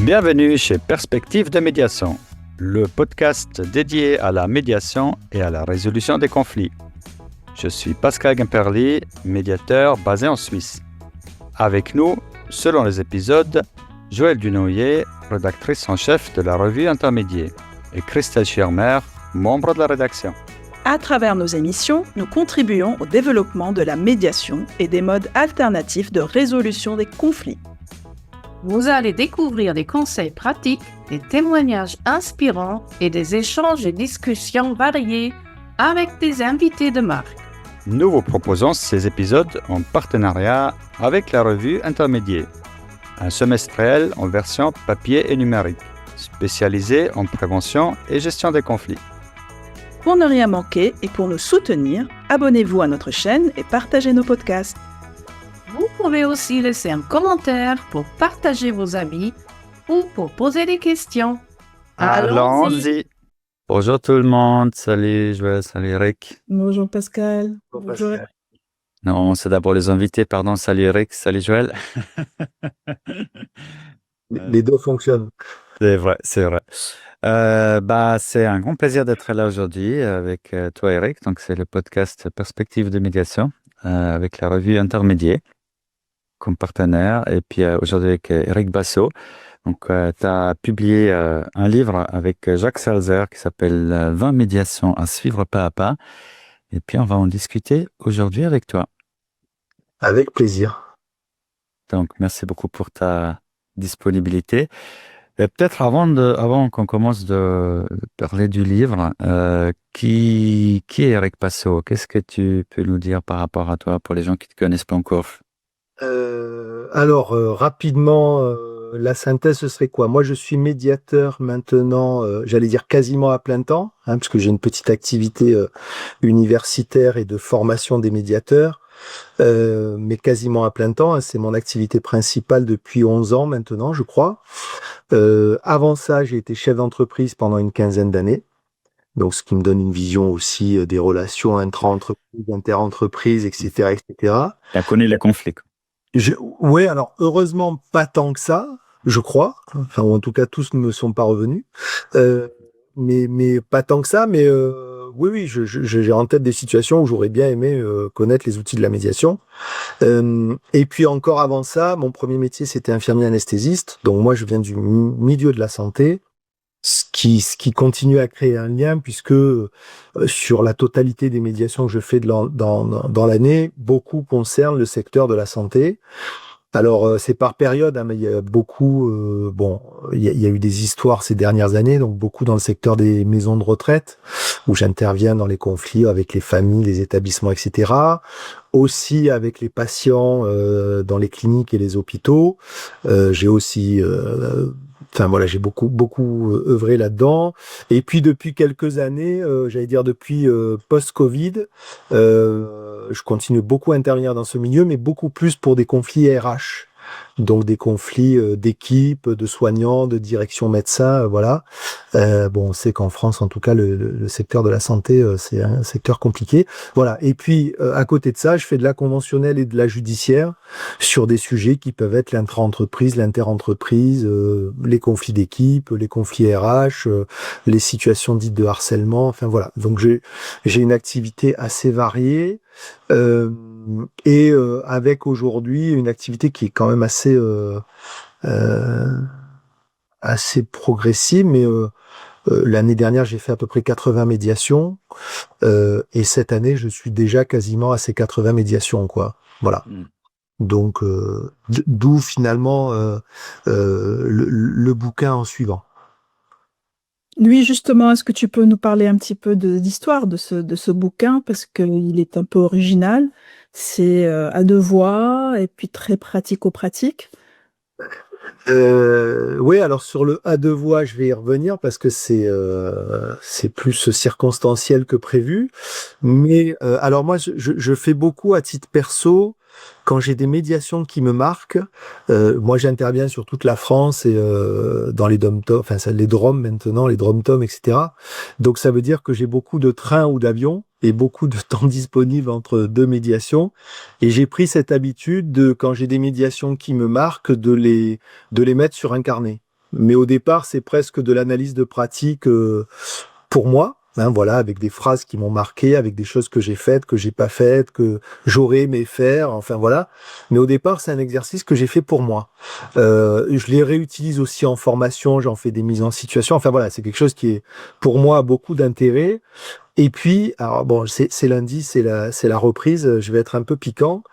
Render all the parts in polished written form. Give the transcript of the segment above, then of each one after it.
Bienvenue chez Perspective de médiation, le podcast dédié à la médiation et à la résolution des conflits. Je suis Pascal Guimperly, médiateur basé en Suisse. Avec nous, selon les épisodes, Joëlle Dunoyer, rédactrice en chef de la revue Intermédiaire, et Christelle Schirmer, membre de la rédaction. À travers nos émissions, nous contribuons au développement de la médiation et des modes alternatifs de résolution des conflits. Vous allez découvrir des conseils pratiques, des témoignages inspirants et des échanges et discussions variés avec des invités de marque. Nous vous proposons ces épisodes en partenariat avec la revue Intermédiaire, un semestriel en version papier et numérique, spécialisé en prévention et gestion des conflits. Pour ne rien manquer et pour nous soutenir, abonnez-vous à notre chaîne et partagez nos podcasts. Vous pouvez aussi laisser un commentaire pour partager vos avis ou pour poser des questions. Allons-y. Bonjour tout le monde, salut Joël, salut Eric. Bonjour Pascal. Bonjour. Non, c'est d'abord les invités, pardon, salut Eric, salut Joël. Les deux fonctionnent. C'est vrai, c'est vrai. C'est un grand plaisir d'être là aujourd'hui avec toi Eric, donc c'est le podcast Perspective de médiation avec la revue Intermédiaire comme partenaire, et puis aujourd'hui avec Eric Basso. Donc, tu as publié un livre avec Jacques Salzer qui s'appelle 20 médiations à suivre pas à pas. Et puis, on va en discuter aujourd'hui avec toi. Avec plaisir. Donc, merci beaucoup pour ta disponibilité. Et peut-être avant qu'on commence de parler du livre, qui est Eric Basso? Qu'est-ce que tu peux nous dire par rapport à toi pour les gens qui ne te connaissent pas encore? Rapidement, la synthèse, ce serait quoi? Moi, je suis médiateur maintenant, j'allais dire quasiment à plein temps, parce que j'ai une petite activité universitaire et de formation des médiateurs, mais quasiment à plein temps. C'est mon activité principale depuis 11 ans maintenant, je crois. Avant ça, j'ai été chef d'entreprise pendant une quinzaine d'années. Donc, ce qui me donne une vision aussi des relations intra-entreprises, inter-entreprises, etc., etc. Tu as connu les conflits. Ouais, alors heureusement pas tant que ça, je crois. Enfin, ou en tout cas, tous ne me sont pas revenus. Mais pas tant que ça. Mais oui, j'ai en tête des situations où j'aurais bien aimé connaître les outils de la médiation. Et puis encore avant ça, mon premier métier c'était infirmier anesthésiste. Donc moi, je viens du milieu de la santé. Ce qui continue à créer un lien puisque sur la totalité des médiations que je fais dans l'année, beaucoup concernent le secteur de la santé. Alors c'est par période, mais il y a beaucoup, il y a eu des histoires ces dernières années, donc beaucoup dans le secteur des maisons de retraite où j'interviens dans les conflits avec les familles, les établissements, etc. Aussi avec les patients dans les cliniques et les hôpitaux. J'ai aussi j'ai beaucoup œuvré là-dedans. Et puis depuis quelques années, j'allais dire depuis post-Covid, je continue beaucoup à intervenir dans ce milieu, mais beaucoup plus pour des conflits RH. Donc des conflits d'équipe, de soignants, de direction médecin, voilà. On sait qu'en France, en tout cas, le secteur de la santé, c'est un secteur compliqué. Voilà. Et puis, à côté de ça, je fais de la conventionnelle et de la judiciaire sur des sujets qui peuvent être l'intra-entreprise, l'inter-entreprise, les conflits d'équipe, les conflits RH, les situations dites de harcèlement. Enfin voilà. Donc j'ai une activité assez variée. Avec aujourd'hui une activité qui est quand même assez progressive, mais l'année dernière j'ai fait à peu près 80 médiations et cette année je suis déjà quasiment à ces 80 médiations, quoi. Voilà. Donc d'où finalement le bouquin en suivant. Lui, justement, est-ce que tu peux nous parler un petit peu d'histoire de ce bouquin, parce qu'il est un peu original. C'est à deux voix et puis très pratico-pratique. Oui, alors sur le à deux voix, je vais y revenir parce que c'est plus circonstanciel que prévu. Mais alors moi, je fais beaucoup à titre perso. Quand j'ai des médiations qui me marquent, moi j'interviens sur toute la France et dans les dom-tom, enfin les DROM maintenant, les drom-tom, etc. Donc ça veut dire que j'ai beaucoup de trains ou d'avions et beaucoup de temps disponible entre deux médiations. Et j'ai pris cette habitude de, quand j'ai des médiations qui me marquent, de les mettre sur un carnet. Mais au départ, c'est presque de l'analyse de pratique pour moi. Hein, voilà, avec des phrases qui m'ont marqué, avec des choses que j'ai faites, que j'ai pas faites, que j'aurais aimé faire, enfin voilà. Mais au départ, c'est un exercice que j'ai fait pour moi. Je les réutilise aussi en formation, j'en fais des mises en situation. Enfin voilà, c'est quelque chose qui est pour moi a beaucoup d'intérêt. Et puis, alors bon, c'est lundi, c'est la reprise. Je vais être un peu piquant.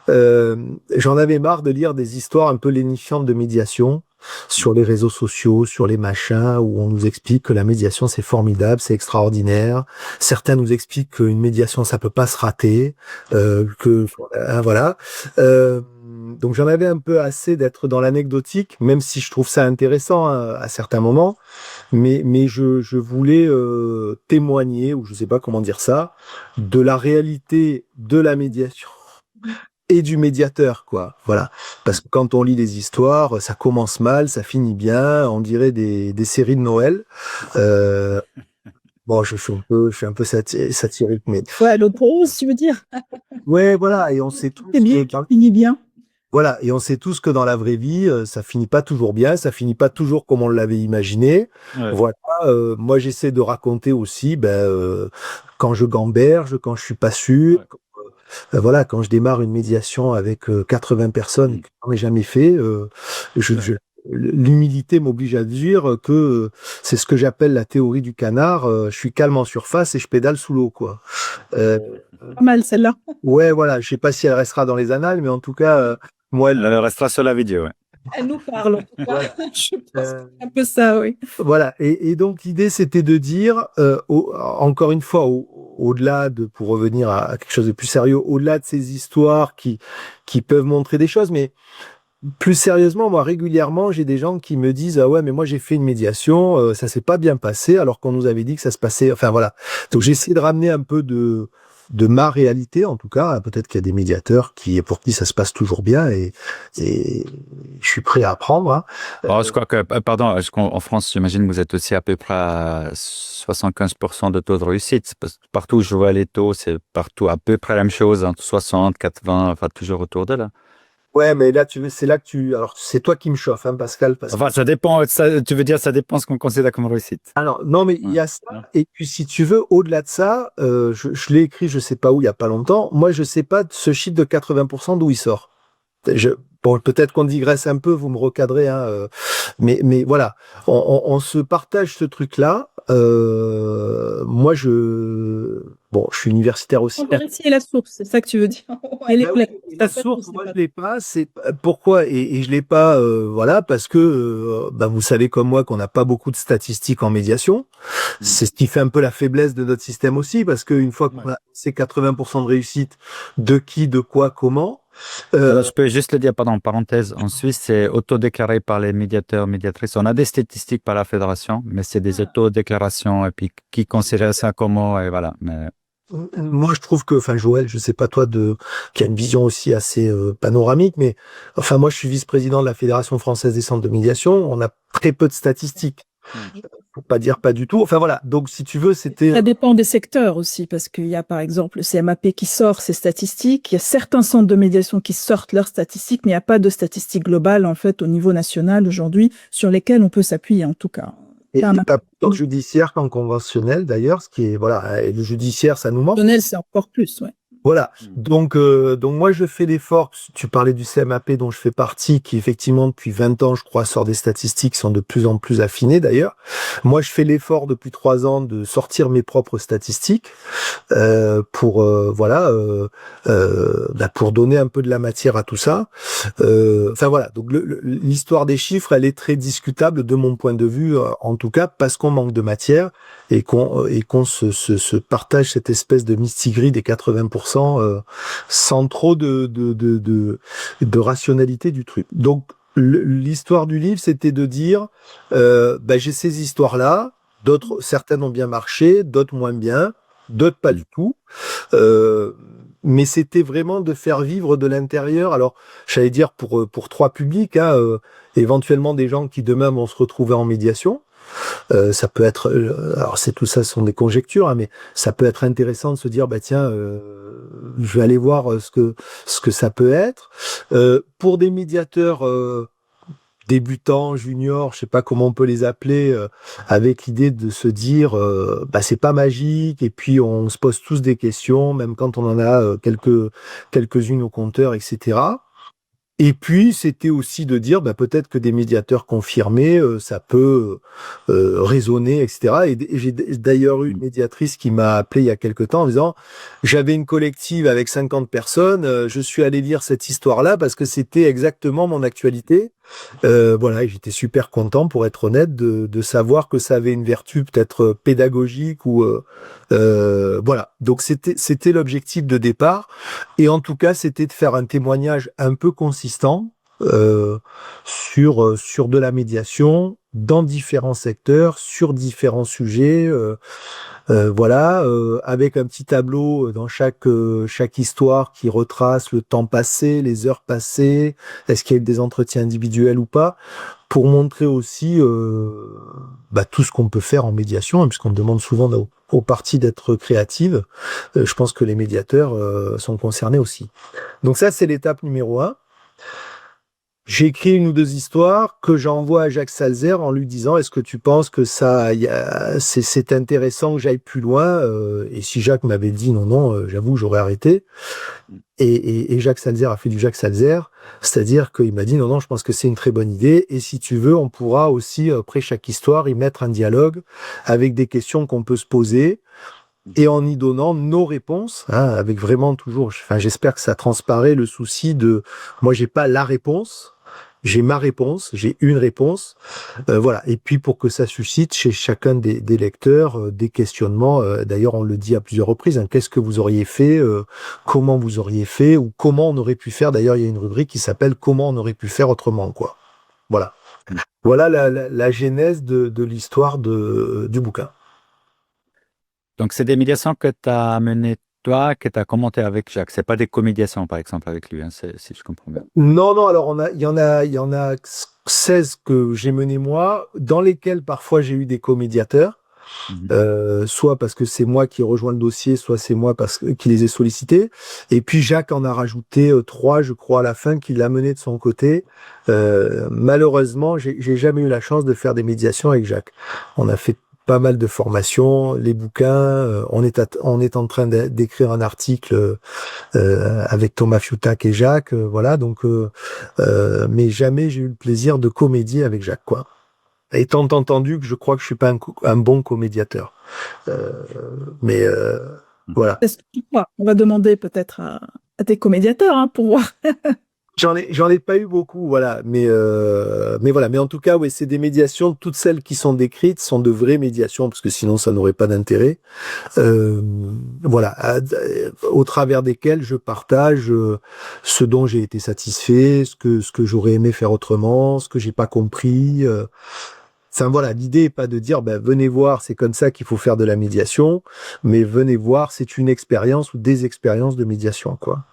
J'en avais marre de lire des histoires un peu lénifiantes de médiation sur les réseaux sociaux, sur les machins, où on nous explique que la médiation c'est formidable, c'est extraordinaire. Certains nous expliquent qu'une médiation ça peut pas se rater, voilà. Donc j'en avais un peu assez d'être dans l'anecdotique, même si je trouve ça intéressant hein, à certains moments. Mais je voulais témoigner, ou je sais pas comment dire ça, de la réalité de la médiation et du médiateur, quoi. Voilà. Parce que quand on lit les histoires, ça commence mal, ça finit bien, on dirait des séries de Noël. Bon, je suis un peu satirique, mais Ouais, l'autre rose, tu veux dire? ouais, voilà. Et on sait tous C'est bien, que qui finit bien. voilà, et on sait tous que dans la vraie vie, ça finit pas toujours bien, ça finit pas toujours comme on l'avait imaginé. Ouais. Voilà, moi j'essaie de raconter aussi, quand je gamberge, quand je suis pas sûr, Ouais. voilà, quand je démarre une médiation avec 80 personnes que j'en ai jamais fait, l'humilité m'oblige à dire que c'est ce que j'appelle la théorie du canard. Je suis calme en surface et je pédale sous l'eau, quoi. Euh, Pas mal celle-là. ouais, voilà, je sais pas si elle restera dans les annales, mais en tout cas, moi, Elle restera sur la vidéo, ouais. Elle nous parle, en tout cas. Voilà. Je pense que Euh, c'est un peu ça, oui. Voilà, et donc l'idée c'était de dire, encore une fois, au-delà de, pour revenir à quelque chose de plus sérieux, au-delà de ces histoires qui peuvent montrer des choses, mais plus sérieusement, moi régulièrement j'ai des gens qui me disent ah ouais mais moi j'ai fait une médiation, ça s'est pas bien passé alors qu'on nous avait dit que ça se passait, enfin voilà. Donc j'essaie de ramener un peu de ma réalité en tout cas. Peut-être qu'il y a des médiateurs pour qui ça se passe toujours bien et je suis prêt à apprendre. Hein. Oh, je crois que, pardon, en France, j'imagine que vous êtes aussi à peu près à 75% de taux de réussite. Parce que partout où je vois les taux, c'est partout à peu près la même chose, entre 60, 80, enfin toujours autour de là. Ouais, mais là, c'est là que alors, c'est toi qui me chauffe, hein, Pascal, parce que, Enfin, ça dépend, tu veux dire, ça dépend ce qu'on considère comme réussite. alors, non, mais il y a Ouais. ça, et puis, si tu veux, au-delà de ça, je l'ai écrit, je sais pas où, il y a pas longtemps, moi, je sais pas ce chiffre de 80% d'où il sort. Bon, peut-être qu'on digresse un peu, vous me recadrez, hein, mais voilà, on se partage ce truc-là, moi, bon, je suis universitaire aussi. On vérifie la source, c'est ça que tu veux dire. Elle est Bah pleine. oui, la source, moi je l'ai pas. C'est pourquoi et je l'ai pas. Voilà, parce que vous savez comme moi qu'on n'a pas beaucoup de statistiques en médiation. C'est ce qui fait un peu la faiblesse de notre système aussi, parce qu'une fois qu'on a ces 80% de réussite, de qui, de quoi, comment. Alors, je peux juste le dire, pardon, parenthèse, en Suisse, c'est auto-déclaré par les médiateurs, médiatrices. On a des statistiques par la fédération, mais c'est des auto-déclarations et puis qui considèrent ça comment, et voilà. Mais Moi, je trouve que, enfin, Joël, je sais pas toi, qui a une vision aussi assez panoramique, mais enfin, moi, je suis vice-président de la Fédération française des centres de médiation. On a très peu de statistiques. Pour pas dire pas du tout. Enfin voilà. Donc si tu veux, c'était. Ça dépend des secteurs aussi, parce qu'il y a par exemple le CMAP qui sort ses statistiques, il y a certains centres de médiation qui sortent leurs statistiques, mais il n'y a pas de statistiques globales en fait au niveau national aujourd'hui sur lesquelles on peut s'appuyer en tout cas. Et pas tant judiciaire qu'en conventionnel d'ailleurs, ce qui est voilà. Et le judiciaire, ça nous manque. Conventionnel, c'est encore plus, ouais. Voilà. Donc moi je fais l'effort. Tu parlais du CMAP dont je fais partie, qui effectivement depuis 20 ans, je crois, sort des statistiques qui sont de plus en plus affinées d'ailleurs. Moi je fais l'effort depuis 3 ans de sortir mes propres statistiques pour pour donner un peu de la matière à tout ça. Enfin voilà. Donc l'histoire des chiffres, elle est très discutable de mon point de vue, en tout cas parce qu'on manque de matière et qu'on se partage cette espèce de mistigris des 80%. Sans trop de rationalité du truc. Donc l'histoire du livre, c'était de dire j'ai ces histoires-là, certaines ont bien marché, d'autres moins bien, d'autres pas du tout. Mais c'était vraiment de faire vivre de l'intérieur. Alors, j'allais dire pour 3 publics, hein, éventuellement des gens qui demain vont se retrouver en médiation. Ça peut être, alors c'est tout ça, ce sont des conjectures, hein, mais ça peut être intéressant de se dire, tiens, je vais aller voir ce que ça peut être. Pour des médiateurs débutants, juniors, je sais pas comment on peut les appeler, avec l'idée de se dire, c'est pas magique, et puis on se pose tous des questions, même quand on en a quelques-unes au compteur, etc. Et puis, c'était aussi de dire, peut-être que des médiateurs confirmés, ça peut résonner, etc. Et j'ai d'ailleurs eu une médiatrice qui m'a appelé il y a quelque temps en disant, j'avais une collective avec 50 personnes, je suis allé lire cette histoire-là parce que c'était exactement mon actualité. Voilà, et j'étais super content, pour être honnête, de savoir que ça avait une vertu peut-être pédagogique ou voilà. Donc c'était l'objectif de départ, et en tout cas c'était de faire un témoignage un peu consistant sur de la médiation dans différents secteurs, sur différents sujets. Voilà, avec un petit tableau dans chaque histoire qui retrace le temps passé, les heures passées, est-ce qu'il y a eu des entretiens individuels ou pas, pour montrer aussi tout ce qu'on peut faire en médiation, hein, puisqu'on demande souvent aux parties d'être créatives. Je pense que les médiateurs sont concernés aussi. Donc ça, c'est l'étape numéro 1. J'ai écrit une ou deux histoires que j'envoie à Jacques Salzer en lui disant, est-ce que tu penses que c'est intéressant que j'aille plus loin, et si Jacques m'avait dit non, j'avoue, j'aurais arrêté. Et Jacques Salzer a fait du Jacques Salzer, c'est-à-dire qu'il m'a dit non, je pense que c'est une très bonne idée, et si tu veux, on pourra aussi, après chaque histoire, y mettre un dialogue avec des questions qu'on peut se poser, et en y donnant nos réponses, hein, avec vraiment toujours, j'espère que ça transparaît le souci de, moi j'ai pas la réponse, j'ai ma réponse, j'ai une réponse, voilà. Et puis pour que ça suscite chez chacun des lecteurs des questionnements, d'ailleurs on le dit à plusieurs reprises, hein, qu'est-ce que vous auriez fait, comment vous auriez fait, ou comment on aurait pu faire. D'ailleurs il y a une rubrique qui s'appelle comment on aurait pu faire autrement, quoi. Voilà. Voilà la genèse de l'histoire du bouquin. Donc, c'est des médiations que tu as menées toi, que tu as commentées avec Jacques. C'est pas des comédiations, par exemple, avec lui, hein, si je comprends bien. Non, alors il y en a 16 que j'ai mené moi, dans lesquels parfois j'ai eu des comédiateurs, soit parce que c'est moi qui ai rejoint le dossier, soit c'est moi qui les ai sollicités. Et puis Jacques en a rajouté 3, je crois, à la fin, qu'il l'a mené de son côté. Malheureusement, j'ai jamais eu la chance de faire des médiations avec Jacques. On a fait pas mal de formations, les bouquins, on est en train d'écrire un article avec Thomas Fiutac et Jacques, voilà, donc mais jamais j'ai eu le plaisir de comédier avec Jacques, quoi. Étant entendu que je crois que je suis pas un bon comédiateur, mais voilà. On va demander peut-être à tes comédiateurs, hein, pour voir. J'en ai pas eu beaucoup, voilà, mais voilà, mais en tout cas, oui, c'est des médiations. Toutes celles qui sont décrites sont de vraies médiations, parce que sinon ça n'aurait pas d'intérêt. Voilà, au travers desquelles je partage ce dont j'ai été satisfait, ce que j'aurais aimé faire autrement, ce que j'ai pas compris. Enfin voilà, l'idée est pas de dire venez voir, c'est comme ça qu'il faut faire de la médiation, mais venez voir, c'est une expérience ou des expériences de médiation, quoi.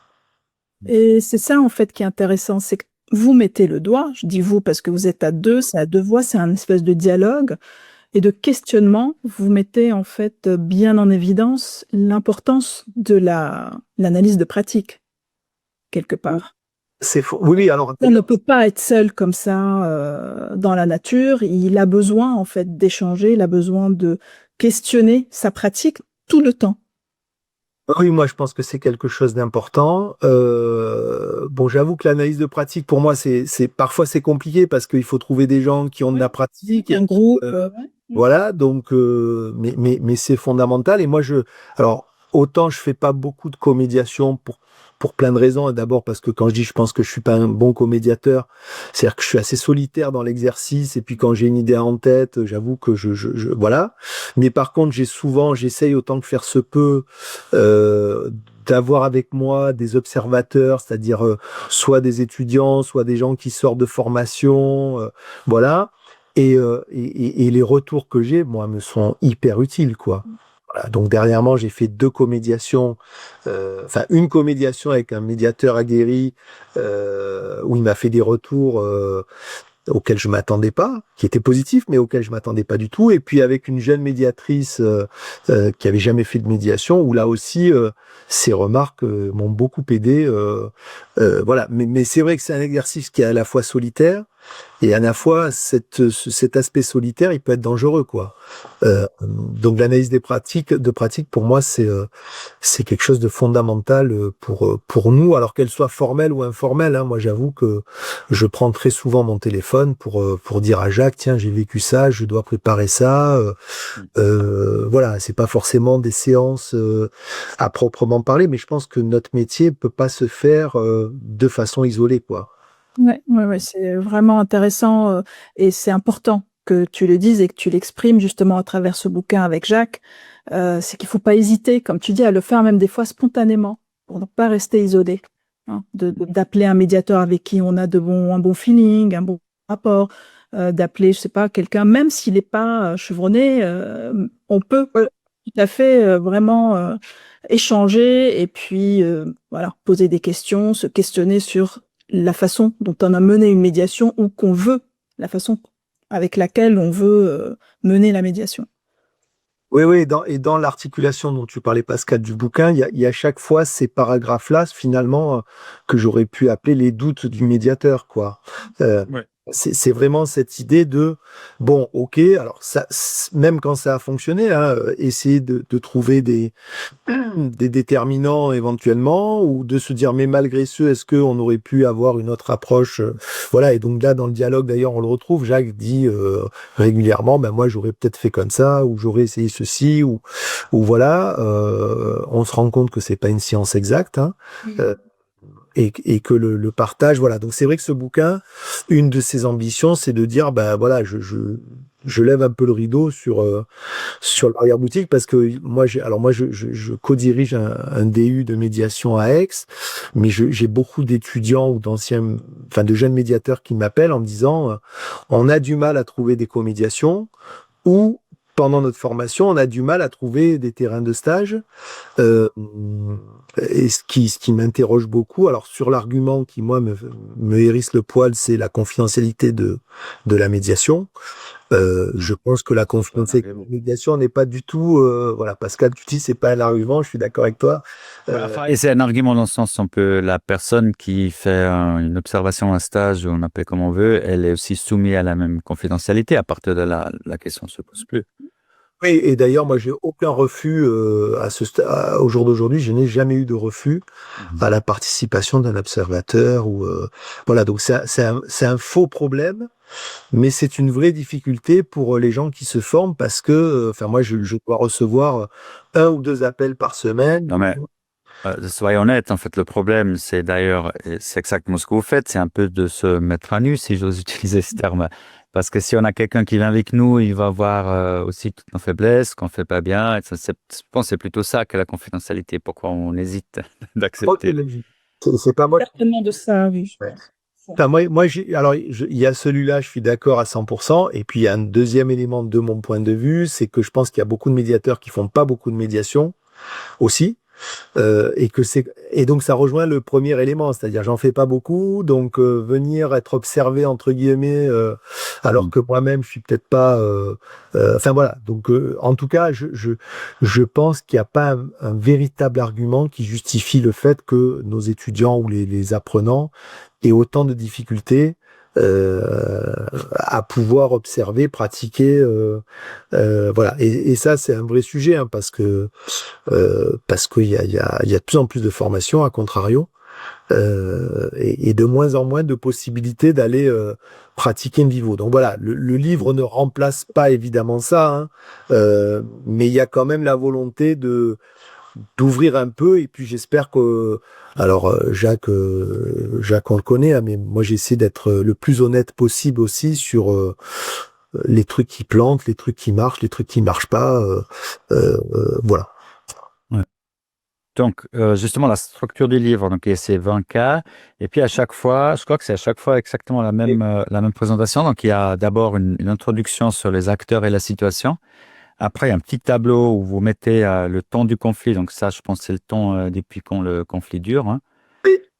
Et c'est ça, en fait, qui est intéressant, c'est que vous mettez le doigt, je dis vous parce que vous êtes à deux, c'est à deux voix, c'est un espèce de dialogue et de questionnement. Vous mettez, en fait, bien en évidence l'importance de l'analyse de pratique, quelque part. C'est faux. Oui, alors. On ne peut pas être seul comme ça dans la nature. Il a besoin, en fait, d'échanger, il a besoin de questionner sa pratique tout le temps. Oui, moi je pense que c'est quelque chose d'important. Bon, j'avoue que l'analyse de pratique, pour moi, parfois c'est compliqué parce qu'il faut trouver des gens qui ont de la pratique. Un groupe. Voilà, donc mais c'est fondamental. Et moi alors autant je fais pas beaucoup de comédiation pour plein de raisons. D'abord parce que quand je pense que je suis pas un bon comédiateur, c'est-à-dire que je suis assez solitaire dans l'exercice, et puis quand j'ai une idée en tête, j'avoue que voilà. Mais par contre, j'essaye autant que faire se peut d'avoir avec moi des observateurs, c'est-à-dire soit des étudiants, soit des gens qui sortent de formation, voilà. Et les retours que j'ai, moi, me sont hyper utiles, quoi. Voilà. Donc dernièrement, j'ai fait 2 comédiations, une comédiation avec un médiateur aguerri, où il m'a fait des retours auxquels je m'attendais pas, qui étaient positifs, mais auxquels je m'attendais pas du tout. Et puis avec une jeune médiatrice qui avait jamais fait de médiation, où là aussi, ses remarques m'ont beaucoup aidé. Voilà. Mais c'est vrai que c'est un exercice qui est à la fois solitaire, Et à la fois, cet aspect solitaire, il peut être dangereux, quoi. Donc l'analyse de pratique, pour moi, c'est quelque chose de fondamental pour nous, alors qu'elle soit formelle ou informelle. Hein. Moi, j'avoue que je prends très souvent mon téléphone pour dire à Jacques, tiens, j'ai vécu ça, je dois préparer ça. Voilà, c'est pas forcément des séances à proprement parler, mais je pense que notre métier peut pas se faire de façon isolée, quoi. Ouais, c'est vraiment intéressant et c'est important que tu le dises et que tu l'exprimes justement à travers ce bouquin avec Jacques. C'est qu'il faut pas hésiter, comme tu dis, à le faire même des fois spontanément pour ne pas rester isolé. Hein, d'appeler un médiateur avec qui on a un bon feeling, un bon rapport, d'appeler, je sais pas, quelqu'un, même s'il n'est pas chevronné, on peut tout à fait vraiment échanger et puis voilà, poser des questions, se questionner sur la façon dont on a mené une médiation ou qu'on veut, la façon avec laquelle on veut mener la médiation. Oui, oui, dans l'articulation dont tu parlais, Pascal, du bouquin, il y a chaque fois ces paragraphes-là, finalement, que j'aurais pu appeler les doutes du médiateur, quoi. Ouais. C'est vraiment cette idée de, bon, ok, alors ça, même quand ça a fonctionné, hein, essayer de trouver des déterminants éventuellement, ou de se dire, mais malgré ce, est-ce qu'on aurait pu avoir une autre approche, voilà, et donc là, dans le dialogue, d'ailleurs, on le retrouve, Jacques dit régulièrement, ben moi, j'aurais peut-être fait comme ça, ou j'aurais essayé ceci, ou voilà, on se rend compte que c'est pas une science exacte, hein, et que le partage, voilà. Donc c'est vrai que ce bouquin, une de ses ambitions, c'est de dire, ben voilà, je lève un peu le rideau sur l'arrière-boutique parce que moi, je co-dirige un DU de médiation à Aix, mais j'ai beaucoup d'étudiants ou de jeunes médiateurs qui m'appellent en me disant, on a du mal à trouver des co-médiations ou pendant notre formation, on a du mal à trouver des terrains de stage. Et ce qui m'interroge beaucoup, alors sur l'argument qui moi me hérisse le poil, c'est la confidentialité de la médiation. Je pense que la confidentialité de la médiation n'est pas du tout, voilà, Pascal, tu dis c'est pas un argument, je suis d'accord avec toi. Et c'est un argument dans le sens, la personne qui fait une observation, un stage, ou on appelle comme on veut, elle est aussi soumise à la même confidentialité. À partir de là, la question ne se pose plus. Oui, et d'ailleurs, moi, j'ai aucun refus au jour d'aujourd'hui. Je n'ai jamais eu de refus à la participation d'un observateur ou voilà. Donc c'est un faux problème, mais c'est une vraie difficulté pour les gens qui se forment parce que, enfin, moi, je dois recevoir un ou deux appels par semaine. Non, mais soyons honnêtes, en fait, le problème, c'est d'ailleurs, et c'est exactement ce que vous faites, c'est un peu de se mettre à nu, si j'ose utiliser ce terme. Parce que si on a quelqu'un qui vient avec nous, il va voir aussi toutes nos faiblesses, qu'on fait pas bien. Et ça, je pense que c'est plutôt ça que la confidentialité. Pourquoi on hésite d'accepter. C'est pas moi. Certainement de ça, oui. Ouais. Enfin, moi, alors, il y a celui-là, je suis d'accord à 100%. Et puis, il y a un deuxième élément de mon point de vue, c'est que je pense qu'il y a beaucoup de médiateurs qui font pas beaucoup de médiation aussi. Et donc ça rejoint le premier élément, c'est-à-dire j'en fais pas beaucoup, donc venir être observé entre guillemets, alors que moi-même je suis peut-être pas, enfin voilà. Donc en tout cas, je pense qu'il n'y a pas un véritable argument qui justifie le fait que nos étudiants ou les apprenants aient autant de difficultés à pouvoir observer, pratiquer, voilà. Et ça, c'est un vrai sujet, hein, parce qu'il y a de plus en plus de formations, à contrario, et de moins en moins de possibilités d'aller pratiquer in vivo. Donc voilà, le livre ne remplace pas évidemment ça, hein, mais il y a quand même la volonté d'ouvrir un peu, et puis j'espère que, alors Jacques, on le connaît, hein, mais moi j'essaie d'être le plus honnête possible aussi sur les trucs qui plantent, les trucs qui marchent, les trucs qui marchent pas, voilà. Ouais. Donc, justement, la structure du livre, donc, c'est 20 cas. Et puis, à chaque fois, je crois que c'est à chaque fois exactement la même présentation. Donc, il y a d'abord une introduction sur les acteurs et la situation. Après, il y a un petit tableau où vous mettez le temps du conflit. Donc, ça, je pense, c'est le temps depuis quand le conflit dure. Hein.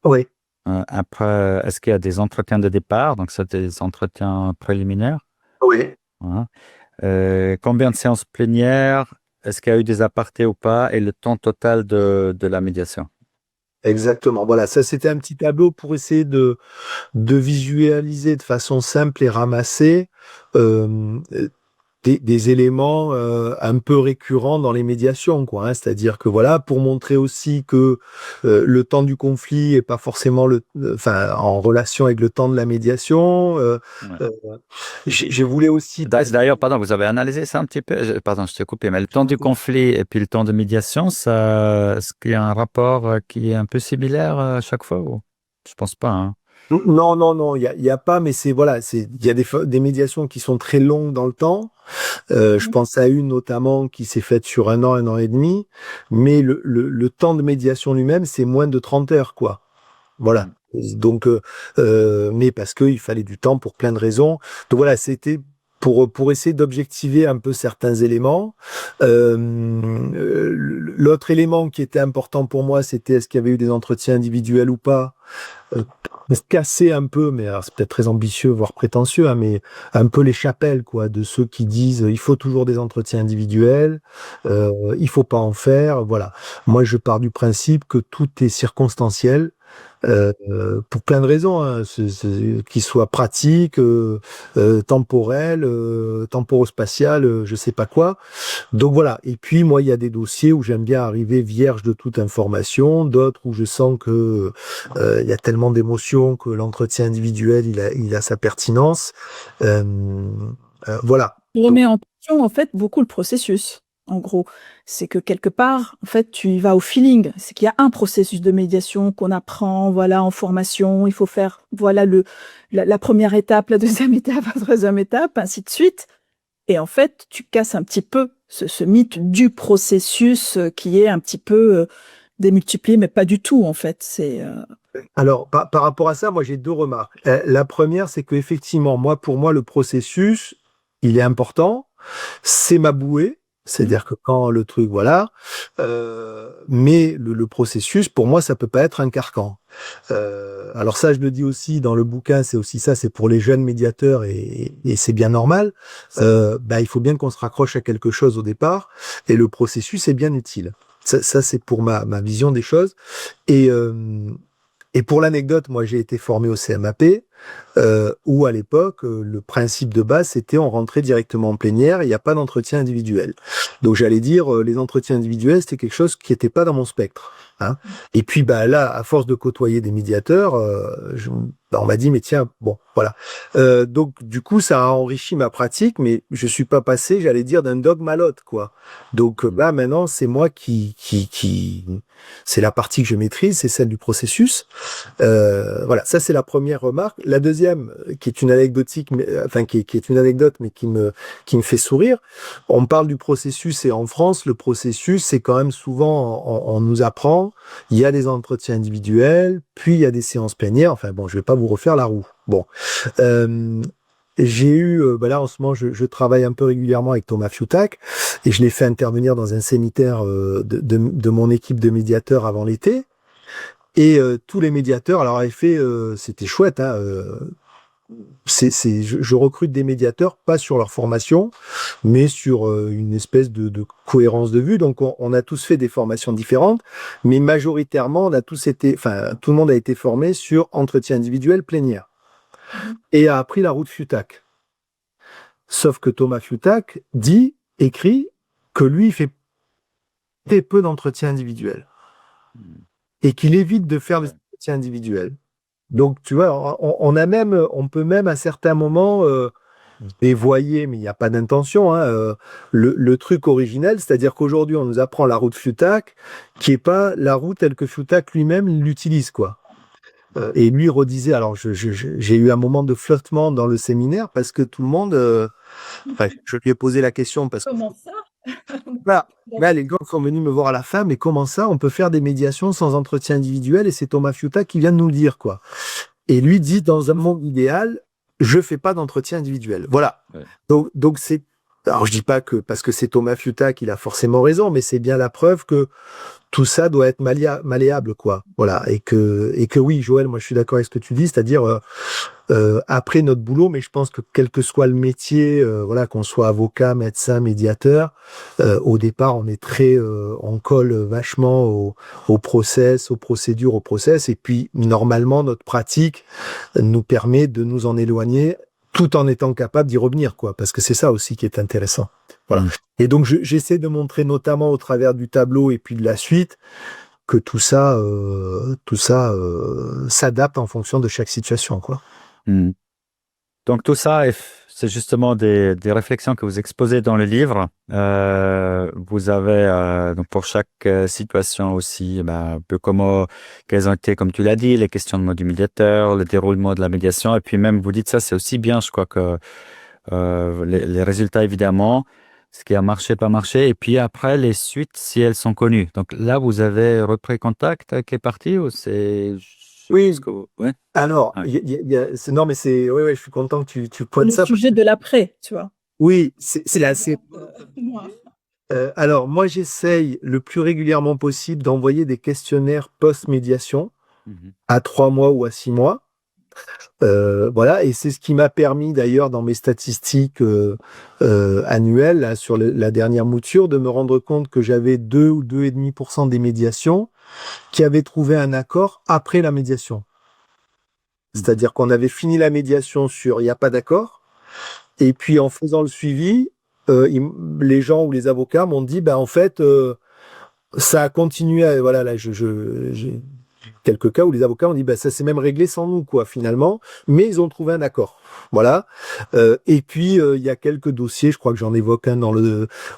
Oui. Après, est-ce qu'il y a des entretiens de départ? Donc, ça, des entretiens préliminaires. Oui. Voilà. Combien de séances plénières? Est-ce qu'il y a eu des apartés ou pas? Et le temps total de la médiation? Exactement. Voilà, ça c'était un petit tableau pour essayer de visualiser de façon simple et ramassée euh, des éléments un peu récurrents dans les médiations, quoi. Hein. C'est-à-dire que voilà, pour montrer aussi que le temps du conflit est pas forcément enfin, en relation avec le temps de la médiation. Ouais. Euh, je voulais aussi. D'ailleurs, pardon, vous avez analysé ça un petit peu? Pardon, je t'ai coupé, mais le temps du conflit et puis le temps de médiation, est-ce qu'il y a un rapport qui est un peu similaire à chaque fois ou? Je pense pas, hein. Non, non, non, il y a pas, mais il y a des médiations qui sont très longues dans le temps. Je pense à une notamment qui s'est faite sur un an et demi, mais le temps de médiation lui-même, c'est moins de 30 heures, quoi. Voilà. Donc, mais parce qu'il fallait du temps pour plein de raisons. Donc voilà, c'était pour essayer d'objectiver un peu certains éléments. L'autre élément qui était important pour moi, c'était est-ce qu'il y avait eu des entretiens individuels ou pas. Casser un peu, mais alors c'est peut-être très ambitieux, voire prétentieux, hein, mais un peu les chapelles, quoi, de ceux qui disent il faut toujours des entretiens individuels, il faut pas en faire, voilà. Moi, je pars du principe que tout est circonstanciel. Pour plein de raisons, hein, qu'il soit pratique, temporel, temporo-spatial, je sais pas quoi. Donc voilà. Et puis moi, il y a des dossiers où j'aime bien arriver vierge de toute information, d'autres où je sens que il y a tellement d'émotions que l'entretien individuel, il a sa pertinence. Voilà. Tu remets en question, en fait, beaucoup le processus. En gros, c'est que quelque part, en fait, tu y vas au feeling. C'est qu'il y a un processus de médiation qu'on apprend, voilà, en formation. Il faut faire, voilà, la première étape, la deuxième étape, la troisième étape, ainsi de suite. Et en fait, tu casses un petit peu ce mythe du processus qui est un petit peu démultiplié, mais pas du tout, en fait. Alors, par rapport à ça, moi, j'ai deux remarques. La première, c'est que effectivement, pour moi, le processus, il est important. C'est ma bouée. C'est-à-dire que quand le truc, voilà, mais le processus, pour moi, ça peut pas être un carcan. Alors ça, je le dis aussi dans le bouquin, c'est aussi ça, c'est pour les jeunes médiateurs et c'est bien normal. Il faut bien qu'on se raccroche à quelque chose au départ et le processus est bien utile. Ça c'est pour ma vision des choses. Et, et pour l'anecdote, moi j'ai été formé au CMAP, où à l'époque, le principe de base, c'était on rentrait directement en plénière, il n'y a pas d'entretien individuel. Donc j'allais dire, les entretiens individuels, c'était quelque chose qui n'était pas dans mon spectre. Hein. Et puis là, à force de côtoyer des médiateurs, on m'a dit, mais tiens, bon, voilà. Donc du coup, ça a enrichi ma pratique, mais je suis pas passé, j'allais dire, d'un dogme à l'autre, quoi. Donc maintenant, c'est moi c'est la partie que je maîtrise, c'est celle du processus. Voilà, ça c'est la première remarque. La deuxième, qui est une anecdotique, enfin qui est une anecdote, mais qui me fait sourire. On parle du processus et en France, le processus, c'est quand même souvent, on nous apprend, il y a des entretiens individuels, puis il y a des séances plénières. Enfin bon, je vais pas vous refaire la roue. Bon. J'ai eu, là en ce moment, je travaille un peu régulièrement avec Thomas Fiutak et je l'ai fait intervenir dans un séminaire de mon équipe de médiateurs avant l'été. Et tous les médiateurs, alors en effet, c'était chouette. Hein, je recrute des médiateurs pas sur leur formation, mais sur une espèce de cohérence de vue. Donc on a tous fait des formations différentes, mais majoritairement on a tous été, enfin tout le monde a été formé sur entretien individuel plénière et a appris la route Fiutak. Sauf que Thomas Fiutak écrit que lui il fait très peu d'entretiens individuels et qu'il évite de faire des entretiens individuels. Donc, tu vois, on peut même à certains moments dévoyer, mais il n'y a pas d'intention. Hein, le truc originel, c'est-à-dire qu'aujourd'hui, on nous apprend la route Fiutak, qui est pas la route telle que Fiutak lui-même l'utilise, quoi. Et lui redisait, alors j'ai eu un moment de flottement dans le séminaire parce que tout le monde, je lui ai posé la question parce que Comment ça? voilà. Là, les gars sont venus me voir à la fin, mais comment ça, on peut faire des médiations sans entretien individuel? Et c'est Thomas Fiutak qui vient de nous le dire, quoi. Et lui dit, dans un monde idéal, je fais pas d'entretien individuel. Voilà. Ouais. Donc Alors je dis pas que parce que c'est Thomas Fiuta qu'il a forcément raison, mais c'est bien la preuve que tout ça doit être malléable, quoi. Voilà, et que oui, Joël, moi je suis d'accord avec ce que tu dis, c'est-à-dire après notre boulot, mais je pense que quel que soit le métier, voilà, qu'on soit avocat, médecin, médiateur, au départ, on est très, on colle vachement au process, aux procédures, au process, et puis normalement notre pratique nous permet de nous en éloigner tout en étant capable d'y revenir, quoi, parce que c'est ça aussi qui est intéressant. Voilà. Et donc j'essaie de montrer notamment au travers du tableau et puis de la suite que tout ça s'adapte en fonction de chaque situation, quoi. Mm. Donc tout ça, c'est justement des réflexions que vous exposez dans le livre. Vous avez donc pour chaque situation aussi, un peu comment, quelles ont été, comme tu l'as dit, les questionnements du médiateur, le déroulement de la médiation, et puis même vous dites ça, c'est aussi bien, je crois que les résultats évidemment, ce qui a marché, pas marché, et puis après les suites si elles sont connues. Donc là, vous avez repris contact avec les parties ou c'est Oui. ouais. Alors, Ah, non, mais oui, je suis content que tu pointes Le ça. sujet de l'après, tu vois. Oui, c'est là. Moi. Alors, moi, j'essaye le plus régulièrement possible d'envoyer des questionnaires post-médiation à 3 mois ou à 6 mois. Voilà, et c'est ce qui m'a permis d'ailleurs dans mes statistiques annuelles là, sur la dernière mouture de me rendre compte que j'avais 2 ou 2,5% des médiations qui avaient trouvé un accord après la médiation. C'est-à-dire qu'on avait fini la médiation sur il n'y a pas d'accord, et puis en faisant le suivi, les gens ou les avocats m'ont dit en fait ça a continué. Voilà, là j'ai quelques cas où les avocats ont dit ça s'est même réglé sans nous, quoi, finalement, mais ils ont trouvé un accord. Voilà. Et puis il y a quelques dossiers, je crois que j'en évoque un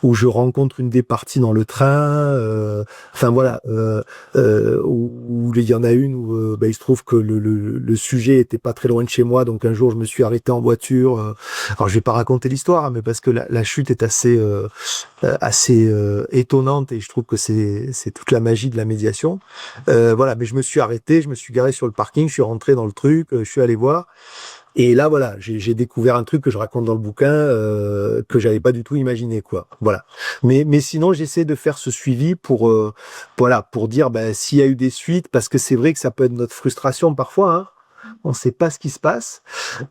où je rencontre une des parties dans le train. Enfin voilà, où il y en a une où il se trouve que le sujet était pas très loin de chez moi, donc un jour je me suis arrêté en voiture. Alors je vais pas raconter l'histoire, mais parce que la chute est assez étonnante et je trouve que c'est toute la magie de la médiation. Voilà, mais je me suis arrêté, je me suis garé sur le parking, je suis rentré dans le truc, je suis allé voir. Et là, voilà, j'ai découvert un truc que je raconte dans le bouquin que j'avais pas du tout imaginé, quoi. Voilà. Mais sinon, j'essaie de faire ce suivi pour dire s'il y a eu des suites, parce que c'est vrai que ça peut être notre frustration parfois. Hein. On ne sait pas ce qui se passe.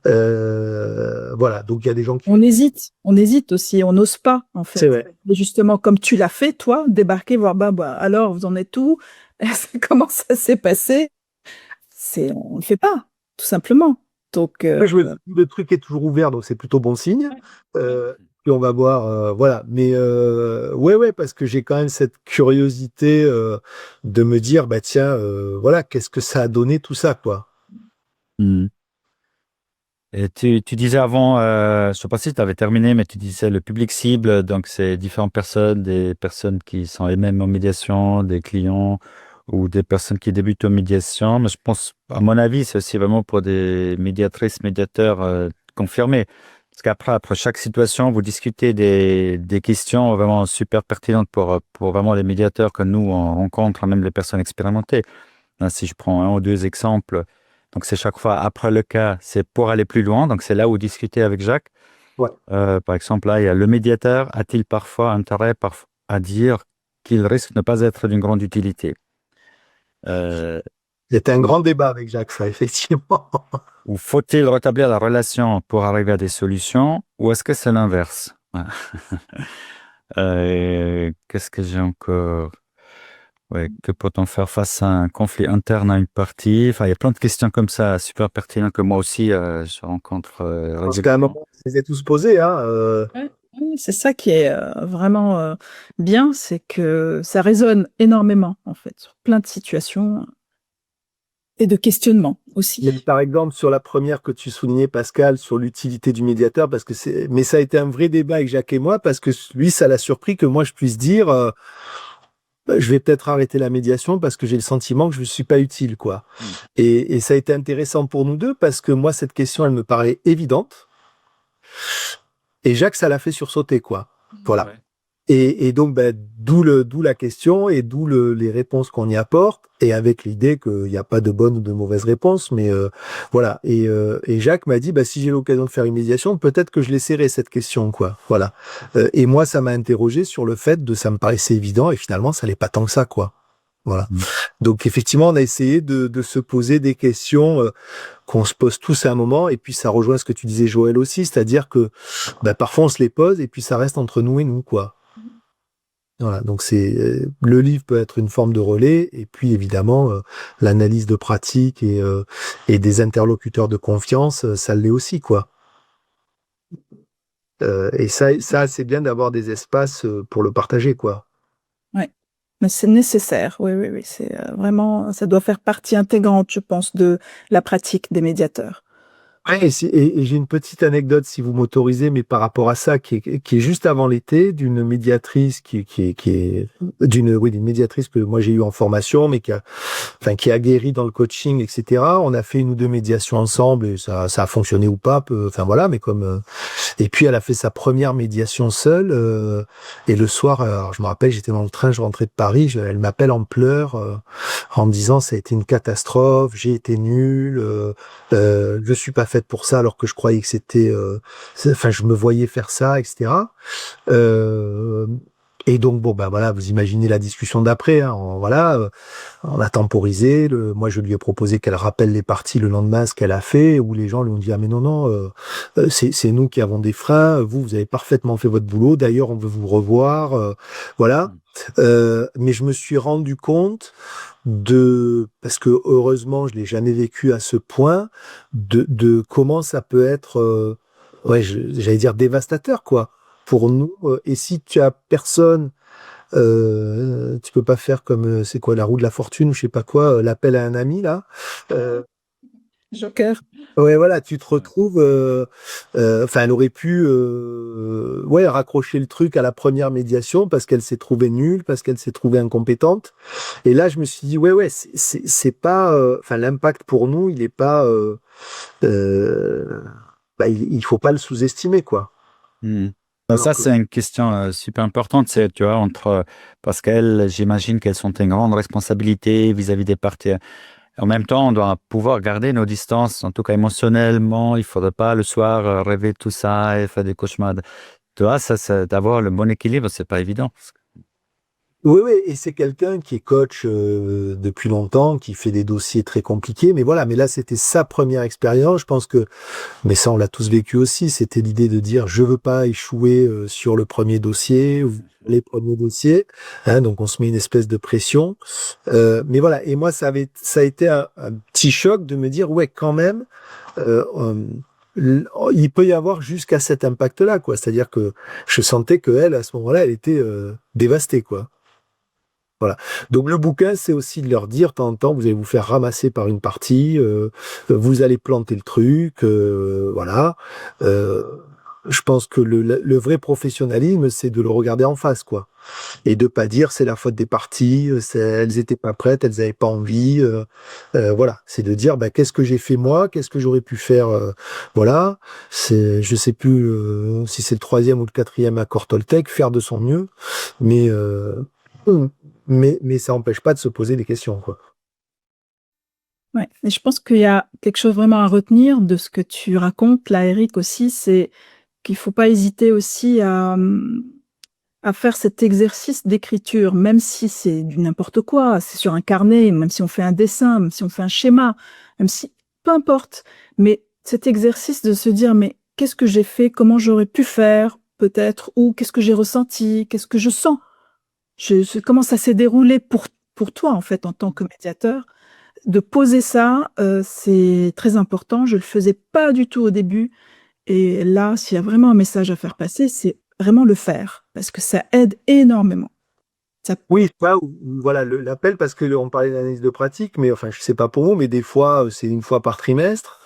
Voilà. Donc il y a des gens qui. On hésite aussi, on n'ose pas en fait. C'est vrai. Et justement, comme tu l'as fait, toi, débarquer, voir alors vous en êtes où? Comment ça s'est passé? On le fait pas, tout simplement. Donc, Le truc est toujours ouvert, donc c'est plutôt bon signe. Puis on va voir, voilà. Mais ouais, parce que j'ai quand même cette curiosité de me dire, tiens, voilà, qu'est-ce que ça a donné tout ça, quoi. Et tu disais avant, je sais pas si tu avais terminé, mais tu disais le public cible, donc c'est différentes personnes, des personnes qui sont elles-mêmes en médiation, des clients ou des personnes qui débutent en médiation. Mais je pense, à mon avis, c'est aussi vraiment pour des médiatrices, médiateurs confirmés. Parce qu'après chaque situation, vous discutez des questions vraiment super pertinentes pour vraiment les médiateurs que nous, on rencontre, même les personnes expérimentées. Là, si je prends un ou deux exemples, donc c'est chaque fois après le cas, c'est pour aller plus loin. Donc c'est là où discuter avec Jacques. Ouais. Par exemple, là, il y a le médiateur a-t-il parfois intérêt à dire qu'il risque de ne pas être d'une grande utilité? C'était un grand débat avec Jacques, ça, effectivement. Ou faut-il rétablir la relation pour arriver à des solutions? Ou est-ce que c'est l'inverse? Qu'est-ce que j'ai encore? Ouais, que peut-on faire face à un conflit interne à une partie? Enfin, il y a plein de questions comme ça, super pertinentes que moi aussi, je rencontre Parce qu'à un moment, on les a tous posés. Hein, Oui, c'est ça qui est vraiment bien, c'est que ça résonne énormément, en fait, sur plein de situations et de questionnements aussi. Mais par exemple, sur la première que tu soulignais, Pascal, sur l'utilité du médiateur, mais ça a été un vrai débat avec Jacques et moi, parce que lui, ça l'a surpris que moi, je puisse dire, je vais peut-être arrêter la médiation parce que j'ai le sentiment que je ne suis pas utile, quoi. Et ça a été intéressant pour nous deux parce que moi, cette question, elle me paraît évidente. Et Jacques, ça l'a fait sursauter, quoi. Voilà. Ouais. Et donc, d'où la question et d'où les réponses qu'on y apporte, et avec l'idée qu'il n'y a pas de bonne ou de mauvaise réponse, mais voilà. Et Jacques m'a dit, si j'ai l'occasion de faire une médiation, peut-être que je laisserai cette question, quoi. Voilà. Et moi, ça m'a interrogé sur le fait ça me paraissait évident, et finalement, ça l'est pas tant que ça, quoi. Voilà. Donc effectivement, on a essayé de se poser des questions qu'on se pose tous à un moment, et puis ça rejoint ce que tu disais, Joël, aussi, c'est-à-dire que parfois on se les pose et puis ça reste entre nous et nous, quoi. Voilà. Donc le livre peut être une forme de relais, et puis évidemment l'analyse de pratique et des interlocuteurs de confiance, ça l'est aussi, quoi. Et ça c'est bien d'avoir des espaces pour le partager, quoi. Mais c'est nécessaire, oui. C'est vraiment, ça doit faire partie intégrante, je pense, de la pratique des médiateurs. Ouais, et j'ai une petite anecdote, si vous m'autorisez, mais par rapport à ça, qui est juste avant l'été, d'une médiatrice d'une médiatrice que moi j'ai eue en formation, mais qui a guéri dans le coaching, etc. On a fait 1 ou 2 médiations ensemble, et ça a fonctionné ou pas, voilà, mais et puis elle a fait sa première médiation seule, et le soir, alors je me rappelle, j'étais dans le train, je rentrais de Paris, elle m'appelle en pleurs, en me disant, ça a été une catastrophe, j'ai été nulle, je suis pas faite pour ça, alors que je croyais que c'était, je me voyais faire ça, etc. Et donc voilà, vous imaginez la discussion d'après, hein, on a temporisé. Moi, je lui ai proposé qu'elle rappelle les parties le lendemain, ce qu'elle a fait, où les gens lui ont dit, ah mais non, c'est nous qui avons des freins. Vous avez parfaitement fait votre boulot. D'ailleurs, on veut vous revoir. Voilà. Mais je me suis rendu compte parce que heureusement, je l'ai jamais vécu à ce point, de comment ça peut être, j'allais dire dévastateur, quoi, pour nous. Et si tu as personne, tu peux pas faire comme, c'est quoi, la roue de la fortune ou je sais pas quoi, l'appel à un ami, là. Joker. Ouais, voilà, tu te retrouves. Elle aurait pu, raccrocher le truc à la première médiation parce qu'elle s'est trouvée nulle, parce qu'elle s'est trouvée incompétente. Et là, je me suis dit, c'est pas. L'impact pour nous, il est pas. Il faut pas le sous-estimer, quoi. Ça, c'est une question super importante, tu vois, parce qu'elles, j'imagine qu'elles sont une grande responsabilité vis-à-vis des parties. En même temps, on doit pouvoir garder nos distances, en tout cas émotionnellement. Il ne faudrait pas le soir rêver de tout ça et faire des cauchemars. Tu vois, d'avoir le bon équilibre, c'est pas évident. Oui, et c'est quelqu'un qui est coach depuis longtemps, qui fait des dossiers très compliqués, mais là c'était sa première expérience. Je pense mais ça on l'a tous vécu aussi, c'était l'idée de dire je veux pas échouer sur le premier dossier ou les premiers dossiers, hein, donc on se met une espèce de pression. Mais voilà, et moi ça a été un petit choc de me dire quand même. Il peut y avoir jusqu'à cet impact-là, quoi. C'est-à-dire que je sentais qu'elle, à ce moment-là, elle était dévastée, quoi. Voilà. Donc le bouquin, c'est aussi de leur dire, de temps en temps, vous allez vous faire ramasser par une partie, vous allez planter le truc, voilà. Je pense que le vrai professionnalisme, c'est de le regarder en face, quoi. Et de pas dire c'est la faute des parties, elles étaient pas prêtes, elles avaient pas envie. Voilà, c'est de dire qu'est-ce que j'ai fait moi, qu'est-ce que j'aurais pu faire. Voilà, je sais plus si c'est le 3e ou le 4e accord Toltec, faire de son mieux, mais ça n'empêche pas de se poser des questions, quoi. Ouais, et je pense qu'il y a quelque chose vraiment à retenir de ce que tu racontes là, Eric, aussi, c'est qu'il faut pas hésiter aussi à faire cet exercice d'écriture, même si c'est du n'importe quoi, c'est sur un carnet, même si on fait un dessin, même si on fait un schéma, même si, peu importe, mais cet exercice de se dire, mais qu'est-ce que j'ai fait, comment j'aurais pu faire, peut-être, ou qu'est-ce que j'ai ressenti, qu'est-ce que je sens, comment ça s'est déroulé pour toi, en fait, en tant que médiateur. De poser ça, c'est très important. Je le faisais pas du tout au début. Et là, s'il y a vraiment un message à faire passer, c'est vraiment le faire, parce que ça aide énormément. Oui, voilà, l'appel, parce que on parlait d'analyse de pratique, mais enfin, je sais pas pour vous, mais des fois, c'est 1 fois par trimestre.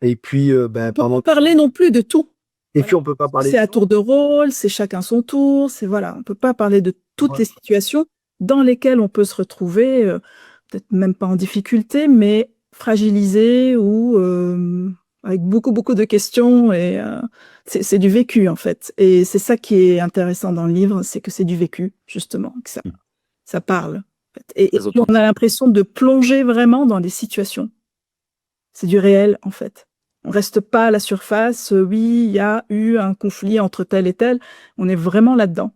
Et puis, On peut pas parler non plus de tout. Et puis, on peut pas parler. C'est à tour de rôle, c'est chacun son tour, on peut pas parler de toutes les situations dans lesquelles on peut se retrouver, peut-être même pas en difficulté, mais fragilisé ou avec beaucoup de questions et c'est du vécu en fait. Et c'est ça qui est intéressant dans le livre, c'est que c'est du vécu justement, que ça parle. En fait. Et puis on a l'impression de plonger vraiment dans des situations. C'est du réel en fait. On reste pas à la surface. Oui, il y a eu un conflit entre tel et tel. On est vraiment là-dedans.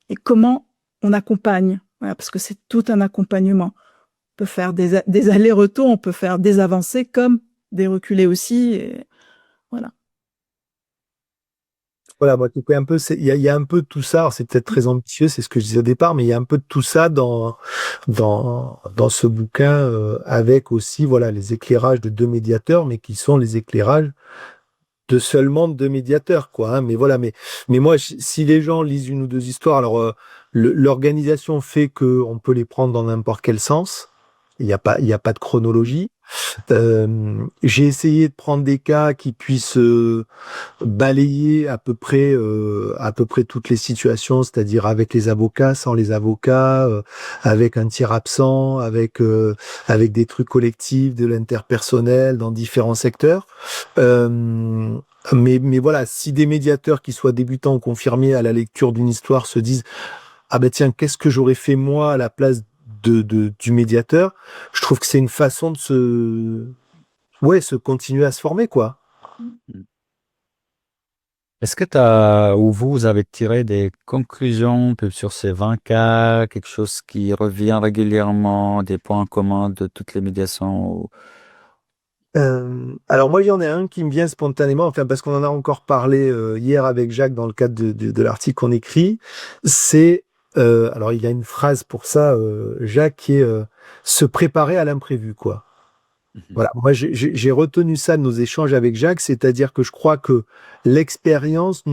Et comment on accompagne, voilà, parce que c'est tout un accompagnement. On peut faire des allers-retours, on peut faire des avancées comme des reculés aussi. Et voilà. Voilà, moi, tu un peu, il y a un peu de tout ça. Alors, c'est peut-être très ambitieux, c'est ce que je disais au départ, mais il y a un peu de tout ça dans ce bouquin, avec aussi, voilà, les éclairages de deux médiateurs, mais qui sont les éclairages de seulement deux médiateurs, quoi. Hein. Mais voilà, mais moi, si les gens lisent une ou deux histoires, alors l'organisation fait que on peut les prendre dans n'importe quel sens. Il y a pas de chronologie. J'ai essayé de prendre des cas qui puissent balayer à peu près toutes les situations, c'est-à-dire avec les avocats, sans les avocats, avec un tiers absent, avec des trucs collectifs, de l'interpersonnel dans différents secteurs. Mais voilà, si des médiateurs qui soient débutants ou confirmés à la lecture d'une histoire se disent ah ben tiens, qu'est-ce que j'aurais fait moi à la place du médiateur, je trouve que c'est une façon de se continuer à se former, quoi. Est-ce que vous avez tiré des conclusions sur ces 20 cas, quelque chose qui revient régulièrement, des points communs de toutes les médiations? Alors moi, il y en a un qui me vient spontanément, enfin parce qu'on en a encore parlé hier avec Jacques dans le cadre de l'article qu'on écrit. C'est alors il y a une phrase pour ça, Jacques, qui est se préparer à l'imprévu, quoi. Voilà, moi j'ai retenu ça de nos échanges avec Jacques, c'est-à-dire que je crois que l'expérience,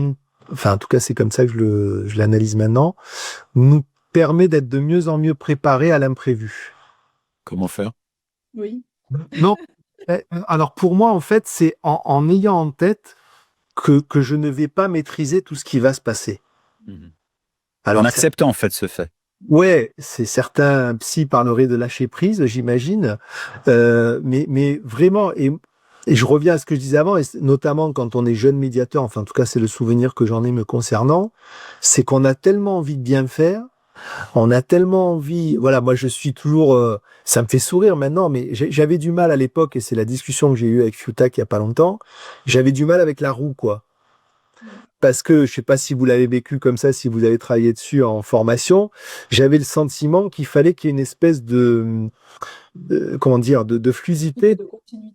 enfin en tout cas c'est comme ça que je l'analyse maintenant, nous permet d'être de mieux en mieux préparés à l'imprévu. Comment faire? Oui. Non, alors pour moi en fait c'est en ayant en tête que je ne vais pas maîtriser tout ce qui va se passer. Alors, En acceptant en fait ce fait. Ouais, c'est certains psy parleraient de lâcher prise, j'imagine, mais vraiment, et je reviens à ce que je disais avant, et notamment quand on est jeune médiateur, enfin en tout cas c'est le souvenir que j'en ai me concernant, c'est qu'on a tellement envie de bien faire, on a tellement envie, voilà, moi je suis toujours, ça me fait sourire maintenant, mais j'avais du mal à l'époque, et c'est la discussion que j'ai eue avec Futak il y a pas longtemps, j'avais du mal avec la roue, quoi. Parce que je sais pas si vous l'avez vécu comme ça, si vous avez travaillé dessus en formation, j'avais le sentiment qu'il fallait qu'il y ait une espèce comment dire, de fluidité,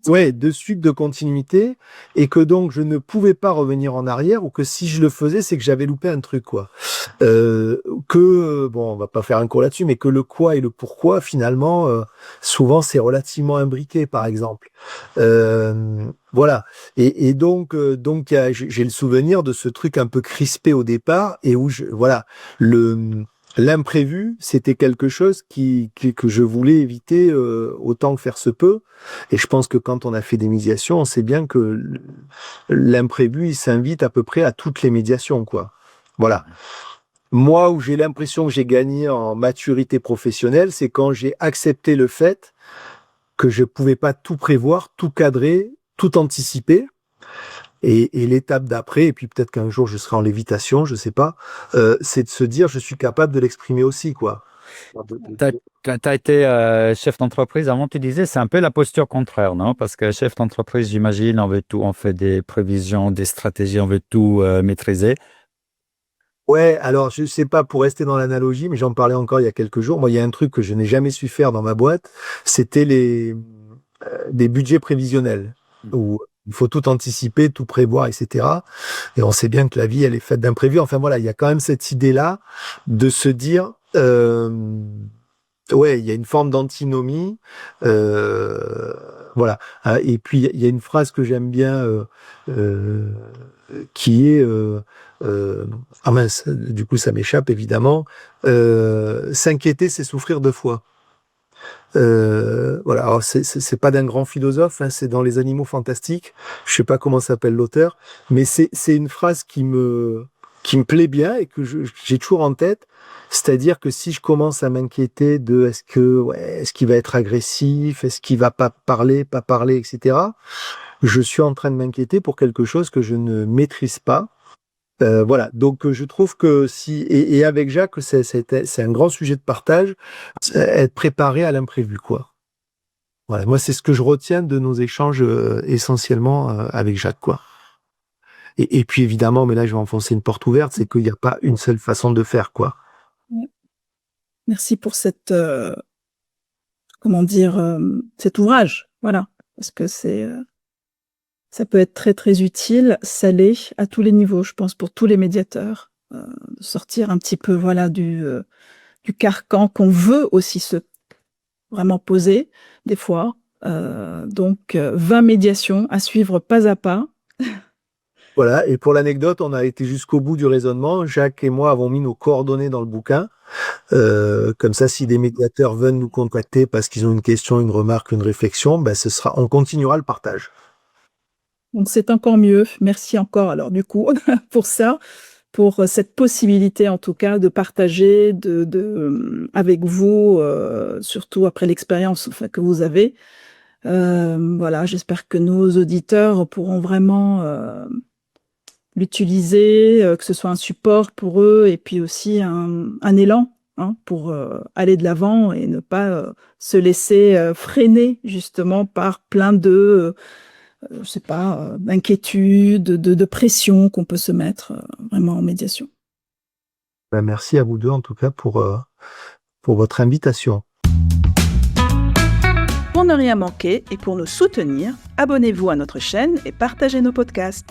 de suite, de continuité, et que donc je ne pouvais pas revenir en arrière, ou que si je le faisais, c'est que j'avais loupé un truc, quoi. Bon, on va pas faire un cours là-dessus, mais que le quoi et le pourquoi, finalement, souvent c'est relativement imbriqué, par exemple. Voilà. Et donc j'ai le souvenir de ce truc un peu crispé au départ, et où voilà, l'imprévu, c'était quelque chose que je voulais éviter autant que faire se peut. Et je pense que quand on a fait des médiations, on sait bien que l'imprévu, il s'invite à peu près à toutes les médiations, quoi. Voilà. Moi, où j'ai l'impression que j'ai gagné en maturité professionnelle, c'est quand j'ai accepté le fait que je pouvais pas tout prévoir, tout cadrer, tout anticiper. Et l'étape d'après, et puis peut-être qu'un jour je serai en lévitation, je sais pas, c'est de se dire je suis capable de l'exprimer aussi, quoi. Quand tu as été chef d'entreprise, avant tu disais c'est un peu la posture contraire, non? Parce que chef d'entreprise, j'imagine, on veut tout, on fait des prévisions, des stratégies, on veut tout maîtriser. Ouais, alors je sais pas pour rester dans l'analogie, mais j'en parlais encore il y a quelques jours. Moi, il y a un truc que je n'ai jamais su faire dans ma boîte, c'était des budgets prévisionnels où il faut tout anticiper, tout prévoir, etc. Et on sait bien que la vie, elle est faite d'imprévus. Enfin voilà, il y a quand même cette idée-là de se dire, ouais, il y a une forme d'antinomie, voilà. Et puis il y a une phrase que j'aime bien, qui est, ah mince, du coup ça m'échappe évidemment. S'inquiéter, c'est souffrir deux fois. Voilà, alors c'est pas d'un grand philosophe, hein, c'est dans Les Animaux Fantastiques. Je sais pas comment s'appelle l'auteur, mais c'est une phrase qui me plaît bien et que j'ai toujours en tête. C'est-à-dire que si je commence à m'inquiéter de est-ce qu'il va être agressif, est-ce qu'il va pas parler, etc. je suis en train de m'inquiéter pour quelque chose que je ne maîtrise pas. Voilà, donc je trouve que et avec Jacques, c'est un grand sujet de partage, être préparé à l'imprévu, quoi. Voilà, moi c'est ce que je retiens de nos échanges essentiellement avec Jacques, quoi. Et puis évidemment, mais là je vais enfoncer une porte ouverte, c'est qu'il n'y a pas une seule façon de faire, quoi. Merci pour cette, cet ouvrage, voilà, parce que ça peut être très, très utile, ça l'est à tous les niveaux, je pense, pour tous les médiateurs, de sortir un petit peu, voilà, du carcan qu'on veut aussi se vraiment poser, des fois. Donc, 20 médiations à suivre pas à pas. Voilà, et pour l'anecdote, on a été jusqu'au bout du raisonnement. Jacques et moi avons mis nos coordonnées dans le bouquin. Comme ça, si des médiateurs veulent nous contacter parce qu'ils ont une question, une remarque, une réflexion, ben on continuera le partage. Donc c'est encore mieux. Merci encore alors du coup pour ça, pour cette possibilité en tout cas de partager avec vous, surtout après l'expérience que vous avez. Voilà, j'espère que nos auditeurs pourront vraiment l'utiliser, que ce soit un support pour eux et puis aussi un élan pour aller de l'avant et ne pas se laisser freiner justement par plein de je sais pas, d'inquiétude, de pression qu'on peut se mettre vraiment en médiation. Ben, merci à vous deux en tout cas pour votre invitation. Pour ne rien manquer et pour nous soutenir, abonnez-vous à notre chaîne et partagez nos podcasts.